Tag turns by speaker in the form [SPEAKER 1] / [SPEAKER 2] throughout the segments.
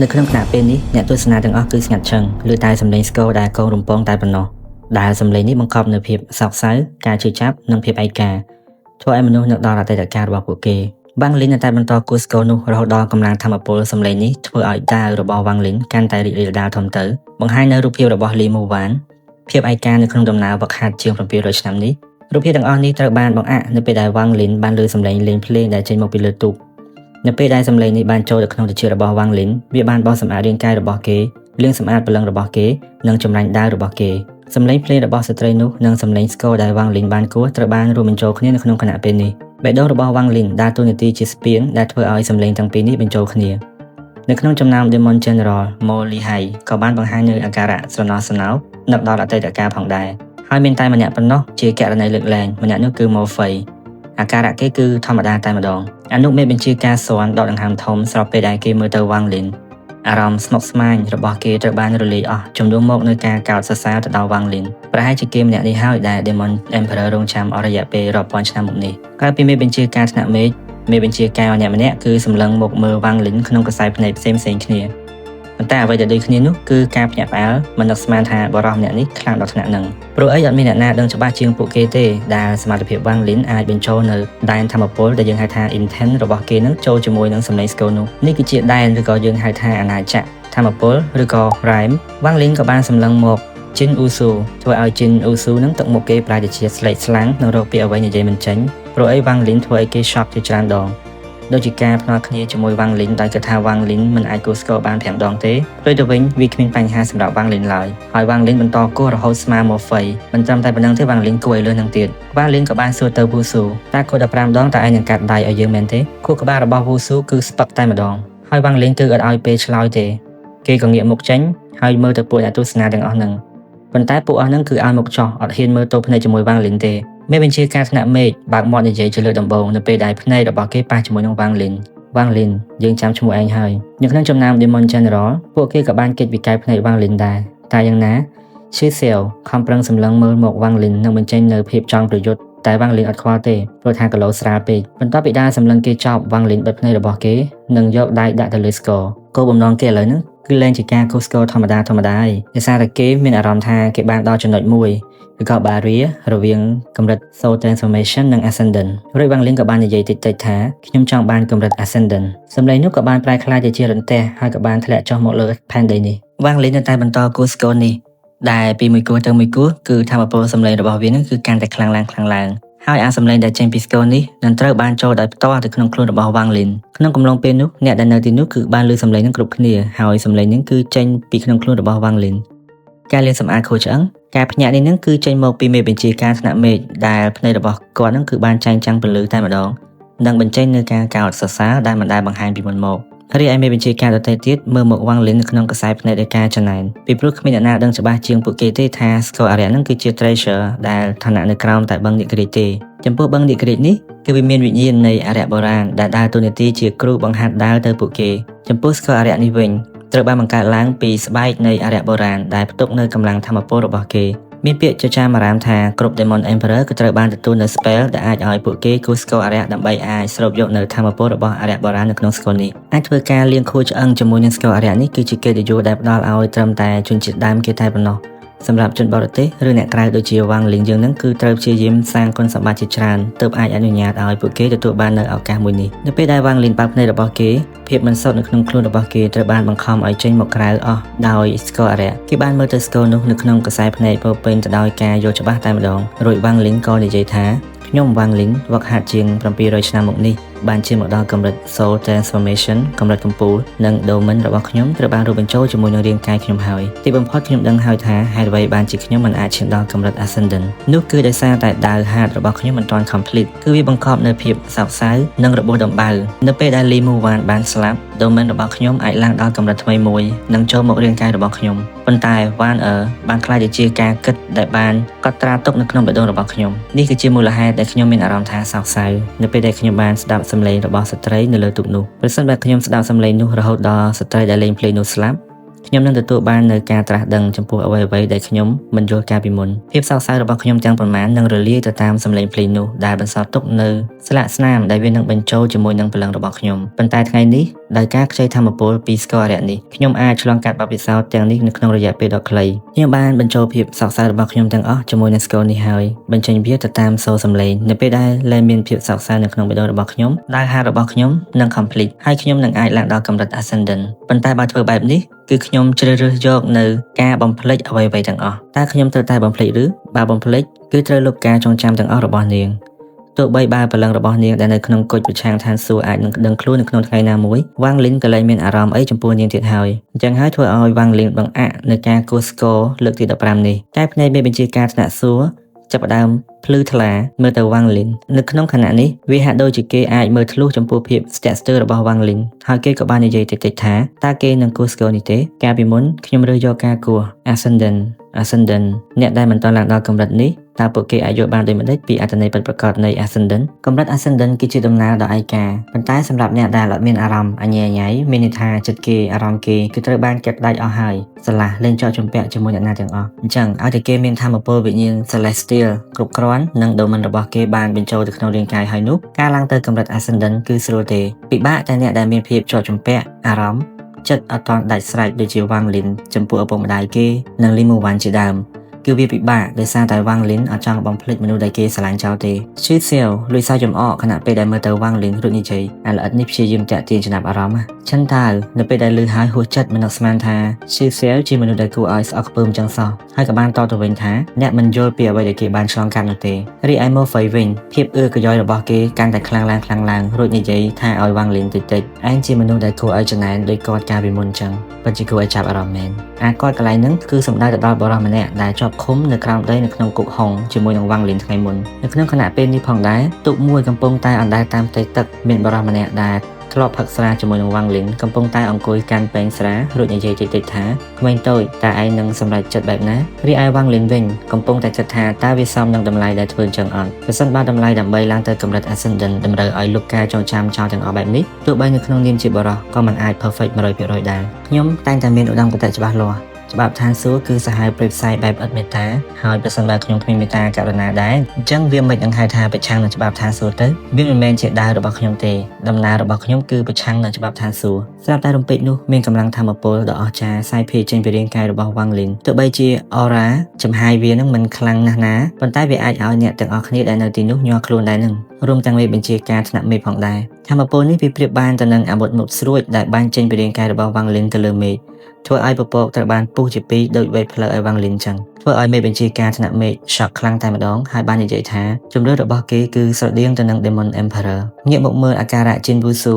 [SPEAKER 1] នៅក្នុងគណៈពេលនេះអ្នកទស្សនាទាំងអស់គឺស្ងាត់ឈឹងឮតែសំឡេងស្គរដែលកូនរំពងតែប៉ុណ្ណោះដែលសំឡេងនេះបង្កប់នូវភាពសោកសៅការឈឺចាប់និងភាពឯកាធ្វើឲ្យមនុស្សនឹកដល់អតីតកាលរបស់ពួកគេវ៉ាងលីននៅតែបន្តគូសស្គរនោះរហូតដល់កម្លាំងធម្មពលសំឡេងនេះធ្វើឲ្យដាវរបស់វ៉ាងលីនកាន់តែរីករាលដាលធំទៅបង្ហាញនៅរូបភាពរបស់លីមូវ៉ានភាពឯកានៅក្នុងដំណើរវឹកហាត់ជាង700ឆ្នាំនេះរូបភាពទាំងអស់នេះត្រូវបានបង្អាក់នៅពេលដែលវ៉ាងលីនបានលើសំឡេងលេងភ្លេងដែលចេញមកពីលើទូកនៅពេលដែលសំឡេងនេះបានចូលទៅក្នុងត្រចៀករបស់វ៉ាងលីនវាបានបោសសម្អាតរាងកាយរបស់គេលាងសម្អាតព្រលឹងរបស់គេនិងចម្រាញ់ដាវរបស់គេសំឡេងភ្លេងរបស់ស្ត្រីនោះនិងសំឡេងស្គរដែលវ៉ាងលីនបានគោះត្រូវបានរួមបញ្ចូលគ្នានៅក្នុងគណៈពេលនេះបេះដូងរបស់វ៉ាងលីនដើរតួនាទីជាស្ពានដែលធ្វើឲ្យសំឡេងទាំងពីរនេះបញ្ចូលគ្នានៅក្នុងចំណោម Demon General Mo Lihai ក៏បានបង្ហាញនូវអាការៈស្រណោះស្រណោកនឹកដល់អតីតកាលផងដែរហើយមានតែម្នាក់ប៉ុណ្ណោះជាករណីលើកលែងម្នាក់នោះគឺ Mo Fei អាការៈគេគឺធម្មតាតែម្ដងអនុមេបញ្ជាការសន់ដកដង្ហើមធំស្របពេលដែលគេមើលទៅវ៉ាងលីនអារម្មណ៍ស្មុគស្មាញរបស់គេត្រូវបានរលាយអស់ជំនួសមកនឹងការកោតសរសើរទៅដល់វ៉ាងលីនប្រហែលជាគេម្នាក់នេះហើយដែល Demon Emperor រងចាំអស់រយៈពេលរាប់ពាន់ឆ្នាំមកនេះក្រៅពីមេបញ្ជាការថ្នាក់មេឃមេបញ្ជាការម្នាក់គឺសម្លឹងមកមើលវ៉ាងលីនក្នុងខ្សែភ្នែកផ្សេងៗគ្នាប៉ុន្តែអ្វីដែលដូចគ្នានោះគឺការភ្ញាក់ផ្អើលមិននឹកស្មានថាបរិសម្នាក់នេះខ្លាំងដល់ថ្នាក់ហ្នឹងព្រោះអីអត់មានអ្នកណាដឹងច្បាស់ជាងពួកគេទេដែលសមត្ថភាពវ៉ាងលីនអាចបញ្ចូលនៅដែនធម្មពលដែលយើងហៅថា intent របស់គេនឹងចូលជាមួយនឹងសំឡេងស្គរនោះនេះគឺជាដែនឬក៏យើងហៅថាអាណាចក្រធម្មពលឬក៏ rhyme វ៉ាងលីនក៏បានសម្លឹងមកជីនអ៊ូស៊ូធ្វើឲ្យជីនអ៊ូស៊ូនឹងទឹកមុខគេប្រែជាស្លេកស្លាំងនិងរកពាក្យអ្វីនិយាយមិនចេញព្រោះអីវ៉ាងលីនធ្វើឲ្យគេ shock ជាច្រើនដងដូចជាការភ្នាល់គ្នាជាមួយវ៉ាងលីនដោយគិតថាវ៉ាងលីនមិនអាចគូសស្គរបាន5ដងទេផ្ទុយទៅវិញវាគ្មានបញ្ហាសម្រាប់វ៉ាងលីនឡើយហើយវ៉ាងលីនបន្តគោះរហូតស្មើមកហ្វៃមិនត្រឹមតែប៉ុណ្្នឹងទេវ៉ាងលីនគួរឲ្យលើសនឹងទៀតវ៉ាងលីនក៏បានសួរទៅវ៉ូស៊ូតើគោះ15ដងតើឯងនឹងកាត់ដៃឲ្យយើងមែនទេខួរក្បាលរបស់វ៉ូស៊ូគឺស្ពឹកតែម្ដងហើយវ៉ាងលីនគឺអត់ឲ្យពេលឆ្លើយទេគេក៏ងាកមុខចេញហើយមើលទៅពួកអ្នកទស្សនាទាំងអស់ហ្នឹងប៉ុន្តែពួកអស់ហ្នឹងគឺឲ្យមុខចោះអត់ហ៊ានមើលទៅភ្នែកជាមួយវ៉ាងលីនទេមេបញ្ជាការថ្នាក់មេឃបើកមាត់និយាយជាលើកដំបូងនៅពេលដែលភ្នែករបស់គេប៉ះជាមួយនឹងវ៉ាងលីនយើងចាំឈ្មោះឯងហើយនៅក្នុងចំណោម Demon General ពួកគេក៏បានគេចពីកែភ្នែកវ៉ាងលីនដែរតែយ៉ាងណាឈឺសៀវខំប្រឹងសម្លឹងមើលមកវ៉ាងលីននិងបញ្ចេញនៅភាពចង់ប្រយុទ្ធតែវ៉ាងលីនអត់ខ្វល់ទេព្រោះថាគីឡូស្រាលពេកបន្ទាប់ពីដើរសម្លឹងគេចប់វ៉ាងលីនបិទភ្នែករបស់គេនិងយកដៃដាក់ទៅលើស្គរគោលបំណងគេឥឡូវហ្នឹងគឺលែងជាការគូសស្គរធម្មតាឯងដោយសារតែគេមានអារម្មណ៍ថាគេបានដល់ចំណុចមួយឬក៏ barrier រវាងកម្រិត soul transformation និង ascendant រួចវ៉ាងលីនក៏បាននិយាយតិចៗថាខ្ញុំចង់បានកម្រិត ascendant សំឡេងនោះក៏បានប្រែក្លាយទៅជារន្ទះហើយក៏បានធ្លាក់ចុះមកលើផែនដីនេះវ៉ាងលីននៅតែបន្តគូសស្គរនេះដែលពីមួយគូទៅមួយគូគឺធម្មពលសំឡេងរបស់វានឹងគឺកាន់តែខ្លាំងឡើងហើយអាសំឡេងដែលចេញពីស្គរនេះនឹងត្រូវបានចូលដោយផ្ទាល់ទៅក្នុងខ្លួនរបស់វ៉ាងលីនក្នុងកំឡុងពេលនោះអ្នកដែលនៅទីនោះគឺបានឮសំឡេងនឹងគ្រប់គ្នាហើយសំឡេងនឹងគឺចេញពីក្នុងខ្លួនរបស់វ៉ាងលីនការលាងសម្អាតខួរឆ្អឹងការភ្ញាក់នេះនឹងគឺចេញមកពីមេបញ្ជាការថ្នាក់មេឃដែលភ្នែករបស់គាត់នឹងគឺបានចែងចាំងពន្លឺតែម្ដងនិងបញ្ចេញនៅការកោតសរសើរដែលមិនដែលបង្ហាញពីមុនមករីឯមេបញ្ជាការដទៃទៀតមើលមកវ៉ាងលីននៅក្នុងខ្សែភ្នែកដោយការចំណែនពីព្រោះគ្មានអ្នកណាដឹងច្បាស់ជាងពួកគេទេថាស្គរអារៈនឹងគឺជា treasure ដែលឋានៈនៅក្រោមតែបឹងនិក្រិចទេចំពោះបឹងនិក្រិចនេះគឺវាមានវិញ្ញាណនៃអារៈបុរាណដែលដើរតួនាទីជាគ្រូបង្ហាត់ដើរទៅពួកគេចំពោះស្គរអារៈនេះវិញត្រូវបានបង្កើតឡើងពីស្បែកនៃអារៈបុរាណដែលផ្ទុកនៅកម្លាំងធម្មពលរបស់គេមានពាក្យចចាមអារាមថាគ្រប់ Demon Emperor គឺត្រូវបានទទួលនៅ spell ដែលអាចឲ្យពួកគេគូសស្គរអារៈដើម្បីអាចស្រូបយកនៅធម្មពលរបស់អារៈបុរាណនៅក្នុងស្គរនេះអាចធ្វើការលាងខួរឆ្អឹងជាមួយនឹងស្គរអារៈនេះគឺជាកិត្តិយសដែលផ្ដល់ឲ្យត្រឹមតែជនជាតិដើមគេតែប៉ុណ្ណោះសម្រាប់ជនបរទេសឬអ្នកក្រៅដូចជាវ៉ាងលីនយើងនឹងគឺត្រូវព្យាយាមសាងគុណសម្បត្តិជាច្រើនទើបអាចអនុញ្ញាតឲ្យពួកគេទទួលបាននៅឱកាសមួយនេះនៅពេលដែលវ៉ាងលីនបើកភ្នែករបស់គេភាពមិនសុទ្ធនៅក្នុងខ្លួនរបស់គេត្រូវបានបង្ខំឲ្យចេញមកក្រៅអស់ដោយស្គរអារៈគេបានមើលទៅស្គរនោះនៅក្នុងខ្សែភ្នែកពោពេញទៅដោយការយល់ច្បាស់តែម្ដងរួចវ៉ាងលីនក៏និយាយថាខ្ញុំវ៉ាងលីនវឹកហាត់ជាង700ឆ្នាំមកនេះបានឈានមកដល់កម្រិត soul transformation កម្រិតកំពូលនិង domain របស់ខ្ញុំត្រូវបានរួមបញ្ចូលជាមួយនឹងរាងកាយខ្ញុំហើយទីបំផុតខ្ញុំដឹងហើយថាហេតុអ្វីបានជាខ្ញុំមិនអាចឈានដល់កម្រិត ascendant នោះគឺដោយសារតែដាវហាត់របស់ខ្ញុំមិនទាន់ complete គឺវាបង្កប់នូវភាពសោកសៅនិងរបួសដំបៅនៅពេលដែល Li Muwan បានស្លាប់ domain របស់ខ្ញុំអាចឡើងដល់កម្រិតថ្មីមួយនិងចូលមករាងកាយរបស់ខ្ញុំប៉ុន្តែ Wan បានក្លាយទៅជាការគិតដែលបានកត់ត្រាទុកនៅក្នុងបេះដូងរបស់ខ្ញុំនេះគឺជាមូលហេតុដែលខ្ញុំមានអារម្មណ៍ថាសោកសៅនៅពេលដែលខ្ញុំបានស្ដាប់សំឡេងរបស់ស្ត្រីនៅលើទូកនោះប្រសិនបើខ្ញុំស្ដាប់សំឡេងនោះរហូតដល់ស្ត្រីដែលលេងភ្លេងនោះស្លាប់ខ្ញុំនឹងទទួលបាននៅការត្រាស់ដឹងចំពោះអ្វីៗដែលខ្ញុំមិនយល់កាលពីមុនភាពសោកសៅរបស់ខ្ញុំទាំងប៉ុន្មាននឹងរលាយទៅតាមសំឡេងភ្លេងនោះដែលបន្សល់ទុកនៅស្លាកស្នាមដែលវានឹងបញ្ចូលជាមួយនឹងព្រលឹងរបស់ខ្ញុំប៉ុន្តែថ្ងៃនេះ ដោយការខ្ចីធម្មពលពីស្ករអារក្សនេះខ្ញុំអាចឆ្លងកាត់បទពិសោធន៍ទាំងនេះនៅក្នុងរយៈពេលដ៏ខ្លីខ្ញុំបានបញ្ចូលភាពសោកសៅរបស់ខ្ញុំទាំងអស់ជាមួយនឹងស្ករនេះហើយបញ្ចេញវាទៅតាមសូរសំឡេងនៅពេលដែលលែងមានភាពសោកសៅនៅក្នុងបេះដូងរបស់ខ្ញុំដៅហាត់របស់ខ្ញុំនឹង complete ហើយខ្ញុំនឹងអាចឡើងដល់កម្រិត ascendant ប៉ុន្តែបើធ្វើបែបនេះគឺខ្ញុំជ្រើសរើសយកនៅការបំភ្លេចអ្វីៗទាំងអស់តើខ្ញុំត្រូវតែបំភ្លេចឬបើបំភ្លេចគឺត្រូវលុបការចងចាំទាំងអស់របស់នាងទោះបីបើព្រលឹងរបស់នាងដែលនៅក្នុងគុជប្រឆាំងឋានសួគ៌អាចនឹងដឹងខ្លួននៅក្នុងថ្ងៃណាមួយវ៉ាងលីនក៏លែងមានអារម្មណ៍អីចំពោះនាងទៀតហើយអញ្ចឹងហើយធ្វើឲ្យវ៉ាងលីនបង្អាក់នៅការគោះស្គរលើកទី15នេះតែភ្នែកមេបញ្ជាការថ្នាក់សួគ៌ចាប់ផ្ដើមភ្លឺថ្លាមើលទៅវ៉ាងលីននៅក្នុងខណៈនេះវាហាក់ដូចជាគេអាចមើលធ្លុះចំពោះភាពស្ទាក់ស្ទើររបស់វ៉ាងលីនហើយគេក៏បាននិយាយតិចៗថាតើគេនឹងគោះស្គរនេះទេកាលពីមុនខ្ញុំរើសយកការគោះ ascendant អ្នកដែលមិនទាន់ឡើងដល់កម្រិតនេះតើពួកគេអាចយល់បានដូចម្តេចពីអត្ថន័យពិតប្រាកដនៃ ascendant កម្រិត ascendant គឺជាដំណើរដ៏ឯកាប៉ុន្តែសម្រាប់អ្នកដែលអត់មានអារម្មណ៍អញ្ញៃមានន័យថាចិត្តគេអារម្មណ៍គេគឺត្រូវបានកាត់ផ្តាច់អស់ហើយស្រឡះលែងចោលជំពាក់ជាមួយអ្នកណាទាំងអស់អញ្ចឹងឲ្យតែគេមានធម៌ពលវិញ្ញាណ celestial គ្រប់គ្រាន់និង domain របស់គេបានបញ្ចូលទៅក្នុងរាងកាយហើយនោះការឡើងទៅកម្រិត ascendant គឺស្រួលទេពិបាកតែអ្នកដែលមានភាពជាប់ជំពាក់អារម្មណ៍ចិត្តអត់ទាន់ដាច់ស្រេចដូចជាវ៉ាងលីនចំពោះឪពុកម្ដាយគេនិងលីមូវ៉ាន់ជាដើមគឺវាពិបាកដោយសារតែវ៉ាងលីនអត់ចង់បំភ្លេចមនុស្សដែលគេស្រឡាញ់ចោលទេឈឺសៀវលុយសៅចំអកខណៈពេលដែលមើលទៅវ៉ាងលីនរួចនិយាយអាល្អិតនេះព្យាយាមតាក់ទាញចំណាប់អារម្មណ៍ឈិនតាវនៅពេលដែលលឺហើយហួសចិត្តមិននឹកស្មានថាឈឺសៀវជាមនុស្សដែលគួរឲ្យស្អប់ខ្ពើមចឹងសោះហើយក៏បានតទៅវិញថាអ្នកមិនយល់ពីអ្វីដែលគេបានឆ្លងកាត់នោះទេរីឯម៉ូហ្វៃវិញភាពអឺកយ៉យរបស់គេកាន់តែខ្លាំងឡើងរួចនិយាយថាឲ្យវ៉ាងលីនតិចឯងជាមនុស្សដែលគួរឲ្យចំណែនដោយគាត់កាលពីមុនចឹងពិតជាគួរឲ្យចាប់អារម្មណ៍មែនគាត់កន្លែងហ្នឹងគឺសំដៅទៅដល់បរិសម្នាក់ដែលជាប់ឃុំនៅក្រោមដីនៅក្នុងគុកហុងជាមួយនឹងវ៉ាងលីនថ្ងៃមុននៅក្នុងគណៈពេលនេះផងដែរទូកមួយកំពុងតែអណ្ដែតតាមផ្ទៃទឹកមានបរិសម្នាក់ដែលធ្លាប់ផឹកស្រាជាមួយនឹងវ៉ាងលីនកំពុងតែអង្គុយកាន់ពែងស្រារួចនិយាយតិចៗថាក្មេងតូចតើឯងនឹងសម្រេចចិត្តបែបណារីឯវ៉ាងលីនវិញកំពុងតែគិតថាតើវាសមនឹងតម្លៃដែលធ្វើអញ្ចឹងអត់ប្រសិនបើតម្លៃដើម្បីឡើងទៅកម្រិត ascendant តម្រូវឲ្យលុបការចងចាំចោលទាំងអស់បែបនេះទោះបីនៅក្នុងនាមជាបរិសុទ្ធក៏មិនអាច perfect 100%ដែរខ្ញុំតែងតែមានឧត្តមគតិច្បាស់លាស់ច្បាប់ឋានសួគ៌គឺសាហាវព្រៃផ្សាយបែបឥតមេត្តាហើយប្រសិនបើខ្ញុំគ្មានមេត្តាករុណាដែរអញ្ចឹងវាមិននឹងហៅថាប្រឆាំងនឹងច្បាប់ឋានសួគ៌ទៅវាមិនមែនជាដាវរបស់ខ្ញុំទេដំណើររបស់ខ្ញុំគឺប្រឆាំងនឹងច្បាប់ឋានសួគ៌ស្រាប់តែរំពេចនោះមានកម្លាំងធម៌ពលដ៏អស្ចារ្យសាយភាយចេញពីរាងកាយរបស់វ៉ាងលីនទោះបីជាអរ៉ាចំហាយវានឹងមិនខ្លាំងណាស់ណាប៉ុន្តែវាអាចឲ្យអ្នកទាំងអស់គ្នាដែលនៅទីនោះញ័រខ្លួនដែរនឹងរួមទាំងមេបញ្ជាការថ្នាក់មេផងដែរធម៌ពលនេះវាប្រៀបបានទៅនឹងអាវុធមុតស្រួចដែលបាញ់ចេញពីរាងកាយរបស់វ៉ាងលីនទៅលើមេឃធ្វើឲ្យពពកត្រូវបានពុះជាពីរដោយវេទផ្លូវឲ្យវ៉ាងលីនចឹងធ្វើឲ្យមេបញ្ជាការថ្នាក់មេឃ shock ខ្លាំងតែម្ដងហើយបាននិយាយថាជំរឿនរបស់គេគឺស្រដៀងទៅនឹង Demon Emperor ងាកមកមើលអាការៈជីនវូស៊ូ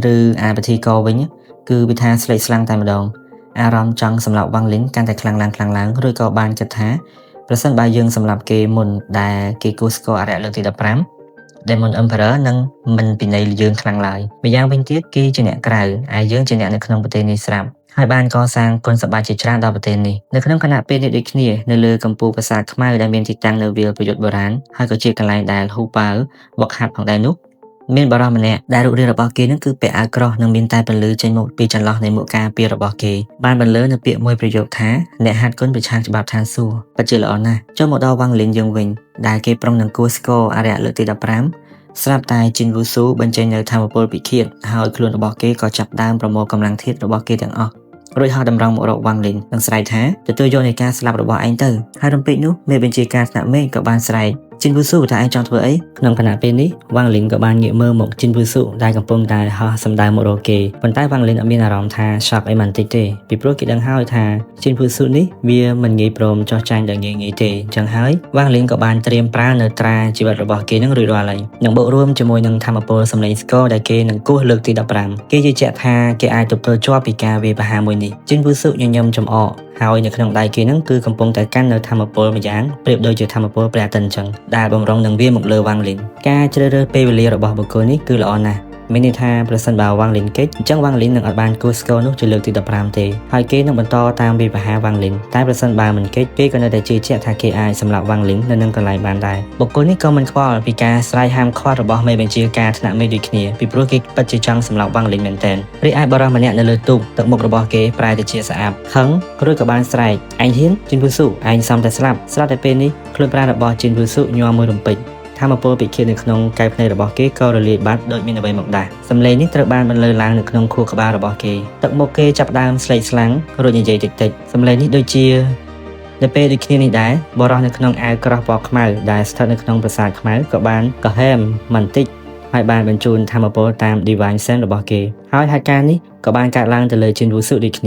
[SPEAKER 1] ឬអាពិធីកវិញគឺវាថាស្លេកស្លាំងតែម្ដងអារម្មណ៍ចង់សម្លាប់វ៉ាងលីនកាន់តែខ្លាំងឡើងឬក៏បានគិតថាប្រសិនបើយើងសម្លាប់គេមុនដែលគេគូស្គរអរិយលើកទី15 Demon Emperor នឹងមិនពិន័យយើងខ្លាំងឡើយម្យ៉ាងវិញទៀតគេជាអ្នកក្រៅហើយយើងជាអ្នកនៅក្នុងប្រទេសនេះស្រាប់ហើយបានកសាងគុណសម្បត្តិជាច្រើនដល់ប្រទេសនេះនៅក្នុងគណៈពេលនេះដូចគ្នានៅលើកំពូលប្រាសាទខ្មៅដែលមានទីតាំងនៅវាលប្រយុទ្ធបុរាណហើយក៏ជាកន្លែងដែលហ៊ូប៉ាវវឹកហាត់ផងដែរនោះមានបរិសម្នាក់ដែលរូបរាងរបស់គេនឹងគឺពាក់អាវក្រោះនិងមានតែពន្លឺចេញមកពីចន្លោះនៃមុខការពាររបស់គេបានបន្លឺនៅពាក្យមួយប្រយោគថាអ្នកហាត់គុណប្រឆាំងច្បាប់ឋានសួគ៌ពិតជាល្អណាស់ចូលមកដល់វ៉ាងលីនយើងវិញដែលគេប្រុងនឹងគូស្គរអរិយលើកទី15ស្រាប់តែជីនវូស៊ូបញ្ចេញនៅធម៌ពលពិឃាតហើយខ្លួនរបស់គេក៏ចាប់ដើមប្រមូលកម្លាំងធាតុរបស់គេទាំងអស់រួចហោះតម្រង់មករកវ៉ាងលីននិងស្រែកថាទទួលយកនៃការស្លាប់របស់ឯងទៅហើយរំពេចនោះមេបញ្ជាការថ្នាក់មេឃក៏បានស្រែកជីនវូស៊ូថាឯងចង់ធ្វើអីក្នុងខណៈពេលនេះវ៉ាងលីនក៏បានងាកមើលមកជីនវូស៊ូដែលកំពុងតែហោះសម្ដៅមករកគេប៉ុន្តែវ៉ាងលីនអត់មានអារម្មណ៍ថា shock អីបន្តិចទេពីព្រោះគេដឹងហើយថាជីនវូស៊ូនេះវាមិនងាយព្រមចោះចាញ់ដោយងាយទេអញ្ចឹងហើយវ៉ាងលីនក៏បានត្រៀមប្រើនៅត្រាជីវិតរបស់គេនឹងរួចរាល់ហើយនឹងបូករួមជាមួយនឹងធម៌ពលសម្លេងស្គរដែលគេនឹងគោះលើកទី15គេជឿជាក់ថាគេអាចទប់ទល់ជាប់ពីការវាយប្រហារមួយនេះជីនវូស៊ូញញឹមចំអកហើយនៅក្នុងដៃគេនឹងគឺកំពុងតែកាន់នៅធម៌ពលម្យ៉ាងប្រៀបដូចជាធម៌ពលព្រះអាទិត្យអញ្ចឹងដែលបំរុងនឹងវាមកលើវ៉ាងលីនការជ្រើសរើសពេលវេលារបស់បុគ្គលនេះគឺល្អណាស់មានន័យថាប្រសិនបើវ៉ាងលីនគេចអញ្ចឹងវ៉ាងលីននឹងអត់បានគូស្គរនោះជាលើកទី15ទេហើយគេនឹងបន្តតាមវាយប្រហារវ៉ាងលីនតែប្រសិនបើមិនគេចគេក៏នៅតែជឿជាក់ថាគេអាចសម្លាប់វ៉ាងលីននៅនឹងកន្លែងបានដែរបុគ្គលនេះក៏មិនខ្វល់ពីការស្រ័យហាមឃាត់របស់មេបញ្ជាការថ្នាក់មេដូចគ្នាពីព្រោះគេពិតជាចង់សម្លាប់វ៉ាងលីនមែនទែនរីឯបរិសម្នាក់នៅលើទូកទឹកមុខរបស់គេប្រែទៅជាស្អាប់ខឹងរួចក៏បានស្រែកឯងហ៊ានជីនវូស៊ូឯងសំតែស្លាប់តែពេលនេះខ្លួនប្រាណរបស់ជីនវូស៊ូញ័រមួយរំពេច ធម្មពលពិឃាតនៅក្នុងកែវភ្នែករបស់គេក៏រលាយបាត់ដោយមានអ្វីមកដាស់សំឡេងនេះត្រូវបានបន្លឺឡើងនៅក្នុងខួរក្បាលរបស់គេទឹកមុខគេចាប់ដើមស្លេកស្លាំងរួចនិយាយតិចៗសំឡេងនេះដូចជានៅពេលដូចគ្នានេះដែរបរិះនៅក្នុងអាវក្រោះពណ៌ខ្មៅដែលស្ថិតនៅក្នុងប្រាសាទខ្មៅក៏បានកហែមមិនតិចហើយបានបញ្ជូនធម្មពលតាម Divine Sense របស់គេហើយហេតុការណ៍នេះក៏បានកើតឡើងទៅលើជីនវូស៊ូដូចគ្ន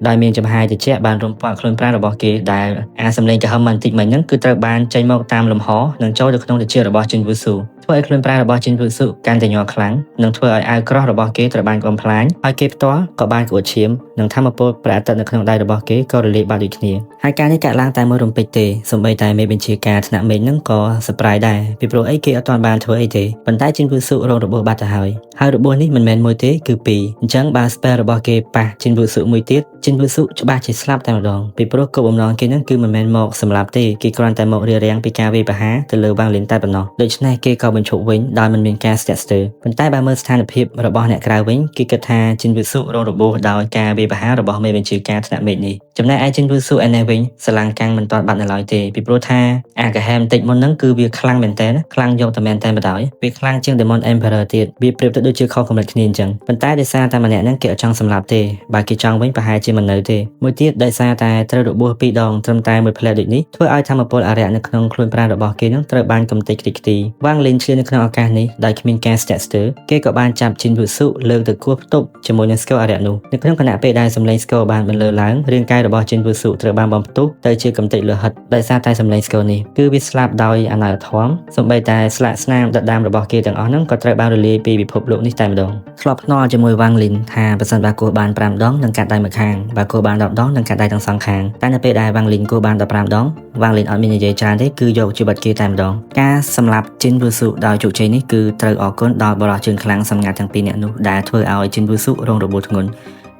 [SPEAKER 1] ាដោយមានចំហាយត្រជាក់បានរំពាត់ខ្លួនប្រាណរបស់គេដែលអាសំឡេងកហឹមមិនតិចមិញហ្នឹងគឺត្រូវបានចេញមកតាមលំហនិងចូលទៅក្នុងត្រជាក់របស់ជីនវូស៊ូធ្វើឲ្យខ្លួនប្រាណរបស់ជីនវូស៊ូកាន់តែញ័រខ្លាំងនិងធ្វើឲ្យអាវក្រោះរបស់គេត្រូវបានបំផ្លាញហើយគេផ្ទាល់ក៏បានក្អួតឈាមនិងធម្មពលព្រះអាទិត្យនៅក្នុងដៃរបស់គេក៏រលាយបាត់ដូចគ្នាហើយការនេះកើតឡើងតែមួយរំពេចទេសូម្បីតែមេបញ្ជាការថ្នាក់មេឃហ្នឹងក៏សប្រាយដែរពីព្រោះអីគេអត់ទាន់បានធ្វើអីទេប៉ុន្តែជីនវូស៊ូរងរបួសបាត់ទៅហើយរបួសនេះមិនមែនមួយទេគឺពីរអញ្ចឹងបើ spell របស់គេប៉ះជីនវូស៊ូមួយទៀតជីនវូស៊ូច្បាស់ជាស្លាប់តែម្ដងពីព្រោះគោលបំណងគេហ្នឹងគឺមិនមែនមកសម្លាប់ទេគេគ្រាន់តែមករារាំងពីការវាយប្រហារទៅលើវ៉ាងលីនតែប៉ុណ្ណោះដូច្នេះគេក៏បញ្ឈប់វិញដោយមិនមានការស្ទាក់ស្ទើរប៉ុន្តែបើមើលស្ថានភាពរបស់អ្នកក្រៅវិញគេគិតថាជីនវូស៊ូរងរបួសដោយការវាយប្រហាររបស់មេបញ្ជាការថ្នាក់មេឃនេះចំណែកឯជីនវូស៊ូឯនេះវិញស្រឡាំងកាំងមិនទាន់បាត់នៅឡើយទេពីព្រោះថាអាកាហែមតិចមុនហ្នឹងគឺវាខ្លាំងមែនតើខ្លាំងយកតែមែនតើបណ្ដោយវាខ្លាំងជាង Demon Emperor ទៀតវាប្រៀបទៅដូចជាខុសកម្រិតគ្នាអញ្ចឹងប៉ុន្តែដោយសារតែម្នាក់ហ្នឹងគេអត់ចង់សម្លាប់ទេបើគេចង់វិញប្រហែលជាមិននៅទេមួយទៀតដោយសារតែត្រូវរបួសពីរដងត្រឹមតែមួយផ្លែដូចនេះធ្វើឲ្យធម្មពលអរិយនៅក្នុងខ្លួនប្រាណរបស់គេនឹងត្រូវបានកំទេចខ្ទេចខ្ទីវ៉ាងលីនឈ្លាននៅក្នុងឱកាសនេះដោយគ្មានការស្ទាក់ស្ទើរគេក៏បានចាប់ជីនវូស៊ូលើកទៅគោះផ្ទប់ជាមួយនឹងស្គលអរិយនោះនៅក្នុងគណៈពេលដែលសម្លេងស្គលបានបន្លឺឡើងរាងកាយរបស់ជីនវូស៊ូត្រូវបានបំផ្ទុះទៅជាកំទេចលោហិតដោយសារតែសម្លេងស្គលនេះគឺវាស្លាប់ដោយអនាធមសូម្បីតែស្លាកស្នាមដដាមរបស់គេទាំងអស់ហ្នឹងក៏ត្រូវបានរលាយពីពិភពលោកនេះតែម្ដងធ្លាប់ភ្នាល់ជាមួយវ៉ាងលីនថាប្រសិនបើគោះបាន5ដងនឹងកាត់ដៃមួយខាងបើគោះបាន10ដងនឹងកាត់ដៃទាំងសងខាងតែនៅពេលដែលវ៉ាងលីនគោះបាន15ដងវ៉ាងលីនអត់មាននិយាយច្រើនទេគឺយកជីវិតគេតែម្ដងការសម្លាប់ជីនវូស៊ូដោយជោគជ័យនេះគឺត្រូវអរគុណដល់បរិះជើងខ្លាំងសម្ងាត់ទាំងពីរនាក់នោះដែលធ្វើឲ្យជីនវូស៊ូរងរបួសធ្ងន់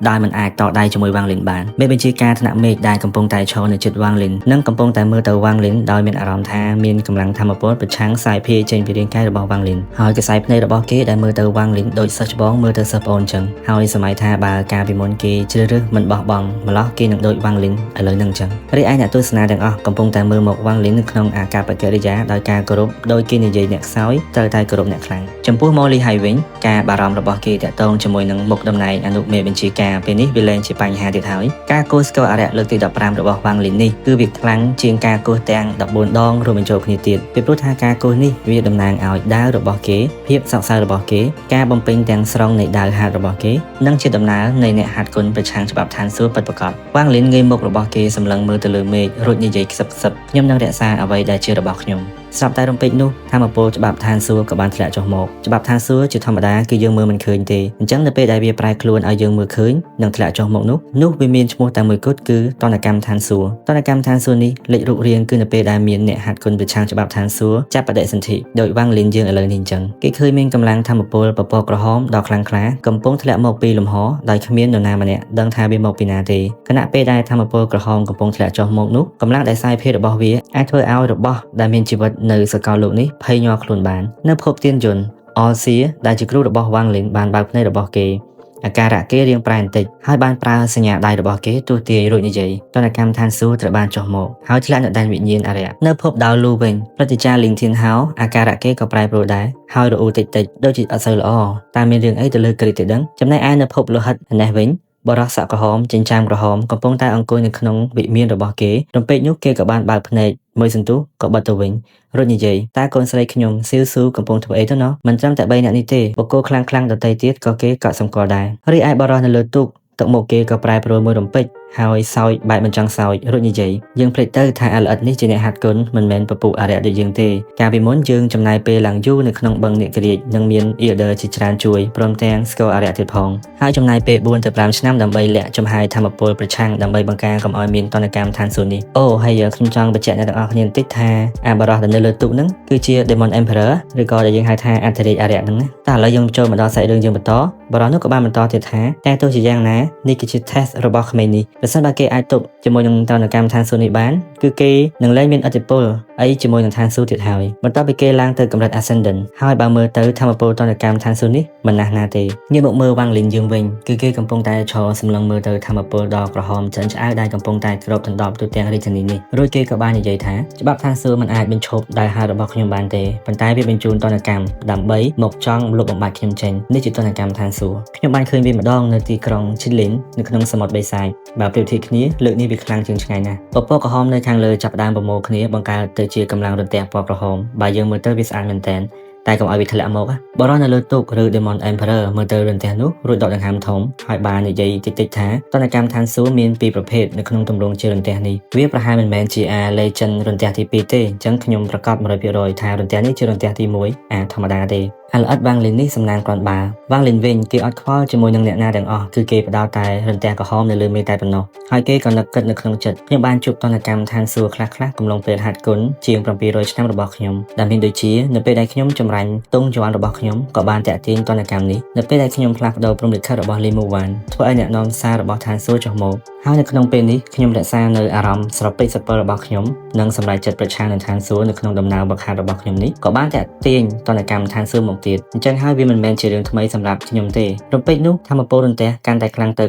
[SPEAKER 1] ដោយមិនអាចតដៃជាមួយវ៉ាងលីនបានមេបញ្ជាការថ្នាក់មេឃដែលកំពុងតែឈរនៅជិតវ៉ាងលីននិងកំពុងតែមើលទៅវ៉ាងលីនដោយមានអារម្មណ៍ថាមានកម្លាំងធម្មពលប្រឆាំងសាយភាយចេញពីរាងកាយរបស់វ៉ាងលីនហើយកសែភ្នែករបស់គេដែលមើលទៅវ៉ាងលីនដូចសិស្សច្បងមើលទៅសិស្សប្អូនចឹងហើយសម័យថាបើការពីមុនគេជ្រើសរើសមិនបោះបង់ម្លោះគេនឹងដូចវ៉ាងលីនឥឡូវហ្នឹងចឹងរីឯអ្នកទស្សនាទាំងអស់កំពុងតែមើលមកវ៉ាងលីននៅក្នុងអាកប្បកិរិយាដោយការគោរពដោយគេនិយាយអ្នកខ្សោយត្រូវតែគោរពអ្នកខ្លាំងចំពោះម៉ូលីហើយវិញការបារម្ភរបស់គេតាក់ទងជាមួយនឹងមុខតំណែងអនុមេបញ្ជាការពេលនេះវាលែងជាបញ្ហាទៀតហើយការគោះស្គរអរិយលើកទី15របស់វ៉ាងលីននេះគឺវាខ្លាំងជាងការគោះទាំង14ដងរួមបញ្ចូលគ្នាទៀតពីព្រោះថាការគោះនេះវាតំណាងឲ្យដាវរបស់គេភាពសោកសៅរបស់គេការបំពេញទាំងស្រុងនៃដាវហាត់របស់គេនិងជាដំណើរនៃអ្នកហាត់គុណប្រឆាំងច្បាប់ឋានសួគ៌ពិតប្រាកដវ៉ាងលីនងាយមុខរបស់គេសម្លឹងមើលទៅលើមេឃរួចនិយាយខ្សឹបខ្ញុំនឹងរក្សាអ្វីដែលជារបស់ខ្ញុំស្រាប់តែរំពេចនោះធម្មពលច្បាប់ឋានសួគ៌ក៏បានធ្លាក់ចុះមកច្បាប់ឋានសួគ៌ជាធម្មតាគឺយើងមើលមិនឃើញទេអញ្ចឹងនៅពេលដែលវាប្រែខ្លួនឲ្យយើងមើលឃើញនិងធ្លាក់ចុះមកនោះវាមានឈ្មោះតែមួយគត់គឺតនកម្មឋានសួគ៌តនកម្មឋានសួគ៌នេះលេចរូបរាងគឺនៅពេលដែលមានអ្នកហាត់គុណប្រឆាំងច្បាប់ឋានសួគ៌ចាប់បដិសន្ធិដោយវ៉ាងលីនយើងឥឡូវនេះអញ្ចឹងគេឃើញមានកម្លាំងធម្មពលពពកក្រហមដ៏ខ្លាំងក្លាកំពុងធ្លាក់មកពីលំហដោយគ្មាននរណាម្នាក់ដឹងថាវាមកពីណាទេខណៈពេលដែលធម្មពលក្រហមកំពុងធ្លាក់ចុះមកនោះកម្លាំងដែលសាយភាយរបស់វាអាចធ្វើឲ្យរបស់ដែលមានជីវិតនៅសកលលោកនេះភ័យញ័រខ្លួនបាននៅភពទានយន្តអលសៀដែលជាគ្រូរបស់វ៉ាងលីនបានបើកភ្នែករបស់គេអាការៈគេរៀងប្រែបន្តិចហើយបានប្រើសញ្ញាដៃរបស់គេទោះទាយរួចនិយាយតនកម្មឋានសួគ៌ត្រូវបានចុះមកហើយឆ្លាក់នៅដែនវិញ្ញាណអរិយនៅភពដៅលូវិញព្រឹទ្ធាចារ្យលីងធានហោអាការៈគេក៏ប្រែប្រួលដែរហើយរអ៊ូតិចដូចជាអត់សូវល្អតែមានរឿងអីទៅលើគ្រីទេដឹងចំណែកឯនៅភពលោហិតនេះវិញបរិស័កក្រហមចិញ្ចាមក្រហមកំពុងតែអង្គុយនៅក្នុងវិមានរបស់គេរំពេចនោះគេក៏បានបើកភ្នែកមួយសន្ទុះក៏បិទទៅវិញរួចនិយាយតើកូនស្រីខ្ញុំសៀវស៊ូកំពុងធ្វើអីទៅណោះមិនត្រឹមតែ3នាក់នេះទេបុគ្គលខ្លាំងដទៃទៀតក៏គេក៏សម្គាល់ដែររីឯបរិសនៅលើទូកទឹកមុខគេក៏ប្រែប្រួលមួយរំពេចហើយសោយបែបមិនចង់សោយរួចនិយាយយើងភ្លេចទៅថាអាល្អិតនេះជាអ្នកហាត់គុណមិនមែនពពុះអរិយដូចយើងទេកាលពីមុនយើងចំណាយពេលឡើងយូរនៅក្នុងបឹងនាគរាជនិងមាន Elder ជាច្រើនជួយព្រមទាំងស្គាល់អរិយទៀតផងហើយចំណាយពេល4ទៅ5ឆ្នាំដើម្បីលាក់ចំហាយធម្មពលប្រឆាំងដើម្បីបង្ការកុំឲ្យមានតនកម្មឋានសួគ៌នេះអូហើយខ្ញុំចង់បញ្ជាក់អ្នកទាំងអស់គ្នាបន្តិចថាអាបរោះដែលនៅលើទូកហ្នឹងគឺជា Demon Emperor ឬក៏ដែលយើងហៅថាអធិរាជអរិយហ្នឹងណាតែឥឡូវយើងចូលមកដល់សាច់រឿងយើងបន្តបរោះនោះក៏បានបន្តទៀតថាតែទោះជាយ៉ាងណានេះគឺជា test របស់ក្មេងនេះ ប្រសិនបើគេអាចទប់ជាមួយនឹងតនកម្មឋានសួគ៌នេះបានគឺគេនឹងលែងមានឥទ្ធិពលអីជាមួយនឹងឋានសួគ៌ទៀតហើយបន្ទាប់ពីគេឡើងទៅកម្រិត Ascendant ហើយបើមើលទៅធម្មពលតនកម្មឋានសួគ៌នេះមិនណាស់ណាទេងាកមកមើលវ៉ាងលីនយើងវិញគឺគេកំពុងតែឈរសម្លឹងមើលទៅធម្មពលដ៏ក្រហមចិនឆ្អៅដែលកំពុងតែគ្របដណ្ដប់ទូទាំងរាជធានីនេះរួចគេក៏បាននិយាយថាច្បាប់ឋានសួគ៌មិនអាចបញ្ឈប់ដោយហេតុរបស់ខ្ញុំបានទេប៉ុន្តែវាបញ្ជូនតនកម្មដើម្បីមកចង់លុបបំបាត់ខ្ញុំចេញនេះជាតនកម្មឋានសួគ៌ខ្ញុំបានឃើញវាម្ដងនៅទីក្រុងឈីលីននៅក្នុងសមុទ្របេសាចបើប្រៀបធៀបគ្នាលើកនេះវាខ្លាំងជាងឆ្ងាយណាស់ពពកក្រហមនៅខាងលើចាប់ផ្ដើមប្រមូលគ្នាបង្កើតទៅជាកម្លាំងរន្ទះពណ៌ក្រហមបើយើងមើលទៅវាស្អាតមែនទែនតែកុំឲ្យវាធ្លាក់មកបរិះនៅលើទូកឬ Demon Emperor មើលទៅរន្ទះនោះរួចដកដង្ហើមធំហើយបាននិយាយតិចៗថាតនកម្មឋានសួគ៌មានពីរប្រភេទនៅក្នុងទម្រង់ជារន្ទះនេះវាប្រហែលមិនមែនជា Legend រន្ទះទី2ទេអញ្ចឹងខ្ញុំប្រកាស 100% ថារន្ទះនេះជារន្ទះទី1ធម្មតាទេល្អិតវ៉ាងលីននេះសំណាងគ្រាន់បើវ៉ាងលីនវិញគេអត់ខ្វល់ជាមួយនឹងអ្នកណាទាំងអស់គឺគេផ្ដោតតែរន្ទះក្រហមនៅលើមេតែប៉ុណ្ណោះហើយគេក៏នឹកគិតនៅក្នុងចិត្តខ្ញុំបានជួបតនកម្មឋានសួគ៌ខ្លះៗកំឡុងពេលហាត់គុណជាង700ឆ្នាំរបស់ខ្ញុំដែលមានដូចជានៅពេលដែលខ្ញុំចម្រាញ់ទង់យ័ន្តរបស់ខ្ញុំក៏បានតាក់ទាញតនកម្មនេះនៅពេលដែលខ្ញុំផ្លាស់ប្ដូរព្រំលិខិតរបស់លីមូវ៉ានធ្វើឲ្យអ្នកនាំសាររបស់ឋានសួគ៌ចុះមកហើយនៅក្នុងពេលនេះខ្ញុំរក្សានៅអារម្មណ៍ស្រពេចស្រពិលរបស់ខ្ញុំនិងសម្រេចចិត្តប្រឆាំងនឹងឋានសួគ៌នៅក្នុងដំណើរវឹកហាត់របស់ខ្ញុំនេះក៏បានតាក់ទាញតនកម្មឋានសួគ៌មកទៀតអញ្ចឹងហើយវាមិនមែនជារឿងថ្មីសម្រាប់ខ្ញុំទេរំពេចនោះធម្មពលរន្ទះកាន់តែខ្លាំងទ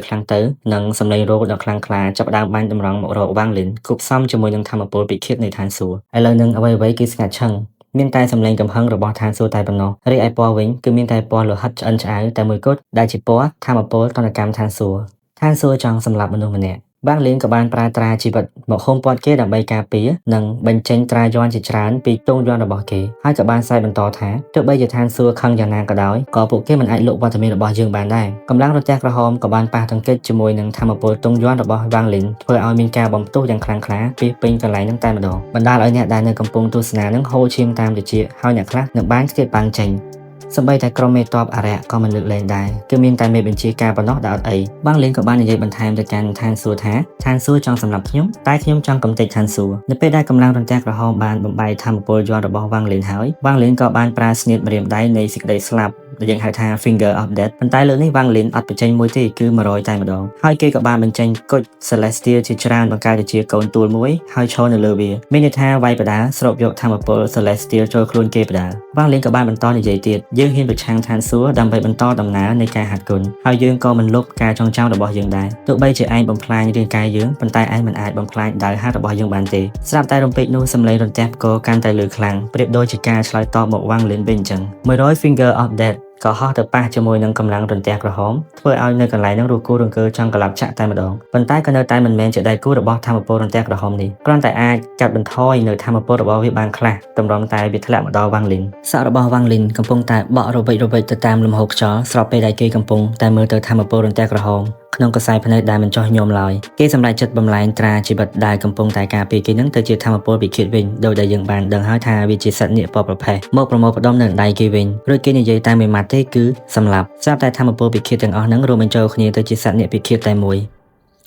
[SPEAKER 1] ៅនិងសម្លេងរោគដ៏ខ្លាំងក្លាចាប់ផ្ដើមបាញ់តម្រង់មករកវ៉ាងលីនគប់ផ្សំជាមួយនឹងធម្មពលពិឃាតនៃឋានសួគ៌ឥឡូវនឹងអ្វីៗគឺស្ងាត់ឈឹងមានតែសម្លេងកំហឹងរបស់ឋានសួគ៌តែប៉ុណ្ណោះរីឯពណ៌វិញគឺមានតែពណ៌លោហិតឆ្អិនឆ្អៅតែមួយគត់ដែលជាពណ៌ធម្មពលតនកម្មឋានសួគ៌ចង់សម្លាប់មនុស្សម្នាក់វ៉ាងលីនក៏បានប្រើត្រាជីវិតមកហុំព័ទ្ធគេដើម្បីការពារនិងបញ្ចេញត្រាយ័ន្តជាច្រើនពីទង់យ័ន្តរបស់គេហើយក៏បានសែបន្តថាទោះបីជាឋានសួគ៌ខឹងយ៉ាងណាក៏ដោយក៏ពួកគេមិនអាចលុបវត្តមានរបស់យើងបានដែរកម្លាំងរន្ទះក្រហមក៏បានប៉ះទង្គិចជាមួយនឹងធម្មពលទង់យ័ន្តរបស់វ៉ាងលីនធ្វើឲ្យមានការបំផ្ទុះយ៉ាងខ្លាំងក្លាពីពេញកន្លែងហ្នឹងតែម្ដងបណ្ដាលឲ្យអ្នកដែលនៅកំពុងទស្សនានឹងហូរឈាមតាមតិចហើយអ្នកខ្លះនឹងបានខ្ទាតប៉ាំងចេញសម្បីតែក្រុមមេតបអរិយក៏មិនលើកលែងដែរគឺមានតែមេបញ្ជាការប៉ុណ្ណោះដែលអត់អីបាងលីនក៏បាននិយាយបន្ថែមទៅកាន់ឋានសួគ៌ថាឋានសួគ៌ចង់សម្រាប់ខ្ញុំតែខ្ញុំចង់កំទេចឋានសួគ៌នៅពេលដែលកម្លាំងរន្ទះក្រហមបានបំបែកធម្មពលយ័ន្តរបស់វ៉ាងលីនហើយវ៉ាងលីនក៏បានប្រើស្នៀតម្រាមដៃនៃសេចក្តីស្លាប់ដែលយើងហៅថា Finger of Death ប៉ុន្តែលើកនេះវ៉ាងលីនអត់បញ្ចេញមួយទេគឺ100តែម្ដងហើយគេក៏បានបញ្ចេញគុជ Celestial ជាច្រើនបង្កើតជាកូនទួលមួយហើយឈរនៅលើវាមានន័យថាវាយបដាស្រូបយកធម្មពល Celestial ចូលខ្លួនគេបដាវ៉ាងលីនក៏បានបន្តនិយាយទៀតយើងហ៊ានប្រឆាំងឋានសួគ៌ដើម្បីបន្តដំណើរនៃការហាត់គុណហើយយើងក៏មិនលុបការចងចាំរបស់យើងដែរទោះបីជាឯងបំផ្លាញរាងកាយយើងប៉ុន្តែឯងមិនអាចបំផ្លាញដៅហាត់របស់យើងបានទេស្រាប់តែរំពេចនោះសម្លេងរន្ទះផ្គរកាន់តែលើខ្លាំងប្រៀបដូចជាការឆ្លើយតបមកវ៉ាងលីនវិញអញ្ចឹង100 Finger of Death ក៏ហោះទៅប៉ះជាមួយនឹងកម្លាំងរន្ទះក្រហមធ្វើឲ្យនៅកន្លែងហ្នឹងរគូរង្គើចង់ក្លាប់ចាក់តែម្ដងប៉ុន្តែក៏នៅតែមិនមែនជាដៃគូរបស់ធម្មពលរន្ទះក្រហមនេះគ្រាន់តែអាចកាត់បន្ថយនៅធម្មពលរបស់វាបានខ្លះតម្រុំតែវាធ្លាក់មកដល់វ៉ាងលីនសក់របស់វ៉ាងលីនកំពុងតែបក់រវិចទៅតាមលំហូរខ្យល់ស្របពេលដែលគេកំពុងតែមើលទៅធម្មពលរន្ទះក្រហមក្នុងកសែភ្នែកដែលមិនចោះញោមឡើយគេសម្រេចចិត្តបំលែងត្រាជីវិតដែលកំពុងតែការពារគេនឹងទៅជាធម្មពលពិឃាតវិញដោយដែលយើងបានដឹងហើយថាវាជាសត្វនាគពណ៌ប្រផេះមកប្រមូលផ្ដុំនៅដៃគេវិញរួចគេនិយាយតែមួយម៉ាត់ទេគឺសម្លាប់ស្រាប់តែធម្មពលពិឃាតទាំងអស់ហ្នឹងរួមបញ្ចូលគ្នាទៅជាសត្វនាគពិឃាតតែមួយ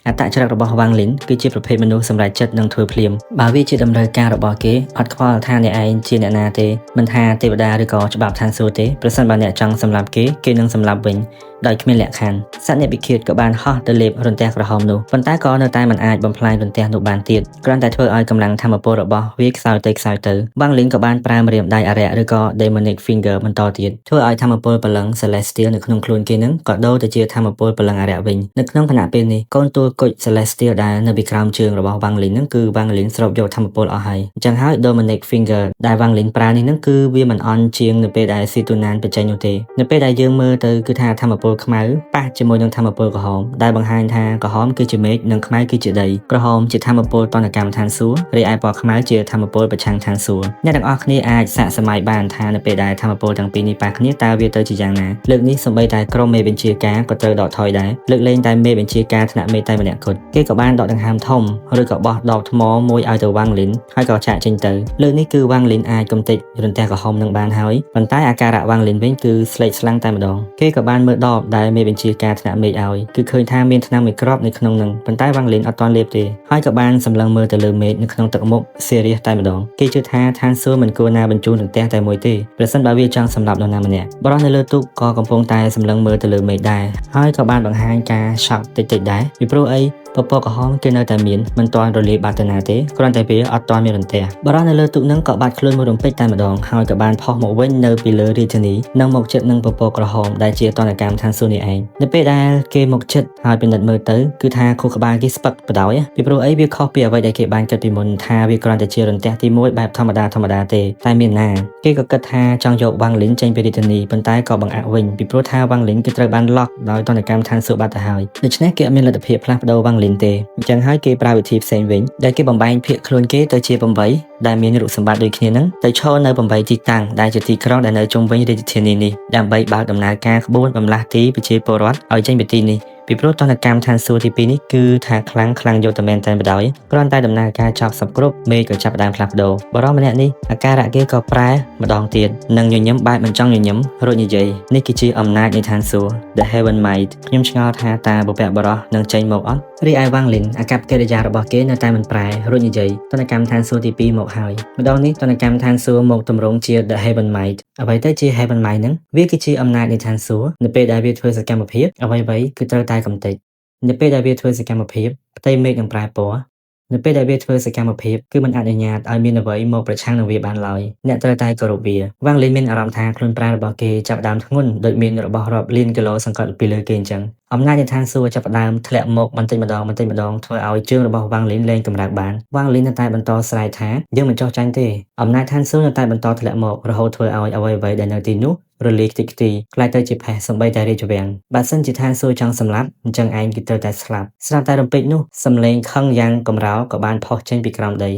[SPEAKER 1] អត្តចរិតរបស់វ៉ាងលីនគឺជាប្រភេទមនុស្សសម្រេចចិត្តនឹងធ្វើភ្លាមបើវាជាតម្រូវការរបស់គេអត់ខ្វល់ថាអ្នកឯងជាអ្នកណាទេមិនថាទេវតាឬក៏ច្បាប់ឋានសួគ៌ទេប្រសិនបើអ្នកចង់សម្លាប់គេនឹងសម្លាប់វិញដោយគ្មានលក្ខខណ្ឌសត្វនាគពិឃាតក៏បានហោះទៅលេបរន្ទះក្រហមនោះប៉ុន្តែក៏នៅតែមិនអាចបំផ្លាញរន្ទះនោះបានទៀតគ្រាន់តែធ្វើឲ្យកម្លាំងធម្មពលរបស់វាខ្សោយទៅវ៉ាងលីនក៏បានប្រើម្រាមដៃអរិយឬក៏ Demonic Finger បន្តទៀតធ្វើឲ្យធម្មពលបលឹង Celestial នៅក្នុងខ្លួនគេនឹងក៏ដូរទៅជាធម្មពលបលឹងអរិយវិញនៅក្នុងខណៈពេលនេះកូនទួលគុជ Celestial ដែលនៅពីក្រោមជើងរបស់វ៉ាងលីននឹងគឺវ៉ាងលីនស្រូបយកធម្មពលអស់ហើយអញ្ចឹងហើយ Demonic Finger ដែលវ៉ាងលីនប្រើនេះនឹងគឺវាមិនអន់ជាងនៅពេលដែលស៊ីទូណានបញ្ចេញនោះទេនៅពេលដែលយើងមើលទៅគឺថាធម្មពលខ្មៅប៉ះជាមួយនឹងធម្មពលក្រហមដែលបង្ហាញថាក្រហមគឺជាមេឃនិងខ្មៅគឺជាដីក្រហមជាធម្មពលតនកម្មឋានសួគ៌រីឯពណ៌ខ្មៅជាធម្មពលប្រឆាំងឋានសួគ៌អ្នកទាំងអស់គ្នាអាចសាកសម័យបានថានៅពេលដែលធម្មពលទាំងពីរនេះប៉ះគ្នាតើវាទៅជាយ៉ាងណាលើកនេះសូម្បីតែក្រុមមេបញ្ជាការក៏ត្រូវដកថយដែរលើកលែងតែមេបញ្ជាការថ្នាក់មេតែម្នាក់គត់គេក៏បានដកដង្ហើមធំឬក៏បោះដបថ្មមួយឲ្យទៅវ៉ាងលីនហើយក៏ចាក់ចេញទៅលើកនេះគឺវ៉ាងលីនអាចកំទេចរន្ទះក្រហមនឹងបានហើយប៉ុន្តែអាការៈវ៉ាងលីនវិញគឺស្លេកស្លាំងតែម្ដងគេក៏បានមើលដបដែលមេបញ្ជាការថ្នាក់មេឃឲ្យគឺឃើញថាមានថ្នាំមួយគ្រាប់នៅក្នុងនឹងប៉ុន្តែវ៉ាងលីនអត់ទាន់លេបទេហើយក៏បានសម្លឹងមើលទៅលើមេឃនៅក្នុងទឹកមុខ Serious តែម្ដងគេជឿថាឋានសួគ៌មិនគួរណាបញ្ជូនរន្ទះតែមួយទេប្រសិនបើវាចង់សម្លាប់នរណាម្នាក់បរិះនៅលើទូកក៏កំពុងតែសម្លឹងមើលទៅលើមេឃដែរហើយក៏បានបង្ហាញការ shock តិចៗដែរពីព្រោះអី ពពកក្រហមគេនៅតែមានមិនទាន់រលាយបាត់ទៅណាទេគ្រាន់តែវាអត់ទាន់មានរន្ទះបរិះនៅលើទូកនឹងក៏បាត់ខ្លួនមួយរំពេចតែម្ដងហើយក៏បានផុសមកវិញនៅពីលើរាជធានីនិងមកជិតនឹងពពកក្រហមដែលជាតនកម្មឋានសួគ៌នេះឯងនៅពេលដែលគេមកជិតហើយពិនិត្យមើលទៅគឺថាខួរក្បាលគេស្ពឹកបដ យពីព្រោះអីវាខុសពីអ្វីដែលគេបានគិតពីមុនថាវាគ្រាន់តែជារន្ទះទី1បែបធម្មតាទេតែមានណាគេក៏គិតថាចង់យកវ៉ាងលីនចេញពីរាជធានីប៉ុន្តែក៏បង្អាក់វិញពីព្រោះថាវ៉ាងលីនគឺត្រូវបានឡុកដោយតនកម្មឋានសួគ៌បាត់ទៅហើយដូច្នេះគេអត់មានលទ្ធភាពផ្លាស់ប្ដូរវ៉ាងលីនទេអញ្ចឹងហើយគេប្រើវិធីផ្សេងវិញដែលគេបំបែងភាគខ្លួនគេទៅជា8ដែលមានរូបសម្បត្តិដូចគ្នានឹងទៅឈរនៅ8ទីតាំងដែលជាទីក្រុងដែលនៅជុំវិញរាជធានីនេះដើម្បីបើកដំណើរការក្បួនបម្លាស់ទីប្រជាពលរដ្ឋឲ្យចេញពីទីនេះពីព្រោះតនកម្មឋានសួគ៌ទី2នេះគឺថាខ្លាំងយកតែមែនតែបដ យគ្រាន់តែដំណើរការចប់សពគ្រប់មេឃក៏ចាប់ផ្ដើមផ្លាស់ប្ដូរបរិះម្នាក់នេះអាការៈគេក៏ប្រែម្ដងទៀតនិងញញឹមបែបមិនចង់ញញឹមរួចនិយាយនេះគឺជាអំណាចនៃឋានសួគ៌ The Heaven Might ខ្ញុំឆ្ងល់ថាតើបុព្វបុរសនឹងចេញមកអត់រីឯវ៉ាងលីនអាកប្បកិរិយារបស់គេនៅតែមិនប្រែរួចនិយាយតនកម្មឋានសួគ៌ទី2មកហើយម្ដងនេះតនកម្មឋានសួគ៌មកទម្រង់ជា The Heaven Might អ្វីទៅជា Heaven Might ហ្នឹងវាគឺជាអំណាចនៃឋានសួគ៌នៅពេលដែលវាធ្វើសកម្មភាពអ្វីៗគឺត្រូវតែកំទេចនៅពេលដែលវាធ្វើសកម្មភាពផ្ទៃមេឃនឹងប្រែពណ៌នៅពេលដែលវាធ្វើសកម្មភាពគឺមិនអនុញ្ញាតឲ្យមានអ្វីមកប្រឆាំងនឹងវាបានឡើយអ្នកត្រូវតែគោរពវាវ៉ាងលីនមានអារម្មណ៍ថាខ្លួនប្រាណរបស់គេចាប់ផ្ដើមធ្ងន់ដូចមានរបស់រាប់លានគីឡូសង្កត់ពីលើគេអញ្ចឹងអំណាចនៃឋានសួគ៌ចាប់ផ្ដើមធ្លាក់មកបន្តិចម្ដងធ្វើឲ្យជើងរបស់វ៉ាងលីនលែងកម្រើកបានវ៉ាងលីននៅតែបន្តស្រែកថាយើងមិនចោះចាញ់ទេអំណាចឋានសួគ៌នៅតែបន្តធ្លាក់មករហូតធ្វើឲ្យអ្វីៗដែលនៅទីនោះរលាយខ្ទេចខ្ទីខ្លាយទៅជាផេះសំបីតែរាជវាំងបើសិនជាឋានសួគ៌ចង់សម្លាប់អញ្ចឹងឯងគឺត្រូវតែស្លាប់តែរំពេចនោះសំឡេងខឹងយ៉ាងកម្រោលក៏បានផុសចេញពីក្រោមដី